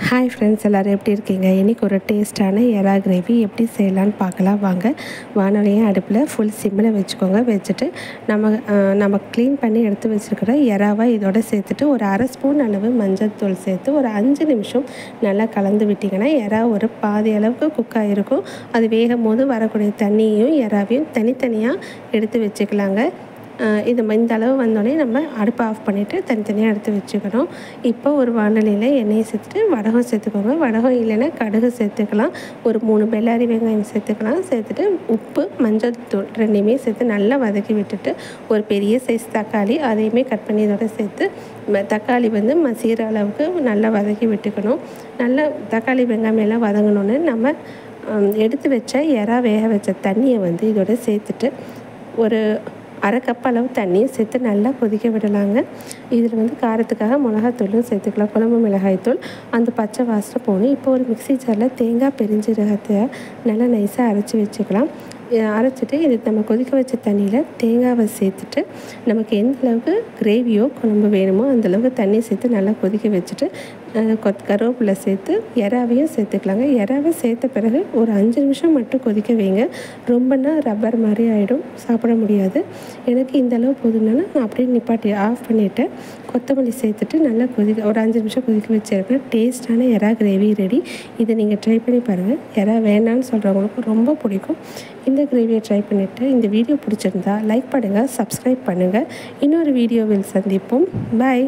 Hi friends, எல்லோரும் எப்படி இருக்கீங்க? இன்றைக்கி ஒரு டேஸ்ட்டான எறா கிரேவி எப்படி செய்யலான்னு பார்க்கலாம் வாங்க. வானொலியை அடுப்பில் ஃபுல் சிம்மில் வச்சுக்கோங்க. வச்சுட்டு நம்ம க்ளீன் பண்ணி எடுத்து வச்சுருக்கிற எறாவை இதோட சேர்த்துட்டு ஒரு அரை ஸ்பூன் அளவு மஞ்சள் தூள் சேர்த்து ஒரு 5 நிமிஷம் நல்லா கலந்து விட்டிங்கன்னா எறா ஒரு பாதி அளவுக்கு குக் ஆகிருக்கும். அது வேகும் போது வரக்கூடிய தண்ணியையும் எறாவையும் தனித்தனியாக எடுத்து வச்சுக்கலாங்க. இந்த அளவு வந்தோடனே நம்ம அடுப்பை ஆஃப் பண்ணிவிட்டு தனித்தனியாக எடுத்து வச்சுக்கணும். இப்போ ஒரு வானலியில் எண்ணெயை சேர்த்துட்டு வடகம் சேர்த்துக்கோங்க. வடகம் இல்லைன்னா கடுகு சேர்த்துக்கலாம். ஒரு 3 பெல்லாரி வெங்காயம் சேர்த்துக்கலாம். சேர்த்துட்டு உப்பு, மஞ்சள் தூள் ரெண்டையுமே சேர்த்து நல்லா வதக்கி விட்டுட்டு ஒரு பெரிய சைஸ் தக்காளி அதையுமே கட் பண்ணி இதோட சேர்த்து தக்காளி மசிகிற அளவுக்கு நல்லா வதக்கி விட்டுக்கணும். நல்லா தக்காளி வெங்காயம் எல்லாம் வதங்கினோன்னு நம்ம எடுத்து வச்ச எறா வேக வச்ச தண்ணியை இதோட சேர்த்துட்டு ஒரு அரை கப் அளவு தண்ணியை சேர்த்து நல்லா கொதிக்க விடலாங்க. இதில் காரத்துக்காக மிளகாத்தூளும் சேர்த்துக்கலாம், குழம்பு மிளகாய்த்தூள். அந்த பச்சை வாசனை போகணும். இப்போ ஒரு மிக்ஸி ஜாரில் தேங்காய் பெருஞ்சீரகத்தை நல்லா நைஸாக அரைச்சி வச்சுக்கலாம். அரைச்சிட்டு இது நம்ம கொதிக்க வச்ச தண்ணியில் தேங்காவை சேர்த்துட்டு நமக்கு எந்த அளவுக்கு கிரேவியோ குழம்பு வேணுமோ அந்தளவுக்கு தண்ணி சேர்த்து நல்லா கொதிக்க வச்சுட்டு கருவேப்பிலை சேர்த்து எறாவையும் சேர்த்துக்கலாங்க. எறாவை சேர்த்த பிறகு ஒரு 5 நிமிஷம் மட்டும் கொதிக்க வைங்க. ரொம்பனா ரப்பர் மாதிரி ஆகிடும், சாப்பிட முடியாது. எனக்கு இந்த அளவு போதும்னா நான் அப்படியே நிப்பாட்டி ஆஃப் பண்ணிவிட்டு கொத்தமல்லி சேர்த்துட்டு நல்லா ஒரு 5 நிமிஷம் கொதிக்க வச்சுருக்கேன். டேஸ்ட்டான எறா கிரேவி ரெடி. இதை நீங்கள் ட்ரை பண்ணி பாருங்கள். எறா வேணான்னு சொல்கிறவங்களுக்கு ரொம்ப பிடிக்கும். இந்த கிரேவியை ட்ரை பண்ணிவிட்டு இந்த வீடியோ பிடிச்சிருந்தா லைக் பண்ணுங்கள், சப்ஸ்கிரைப் பண்ணுங்கள். இன்னொரு வீடியோவில் சந்திப்போம். பாய்.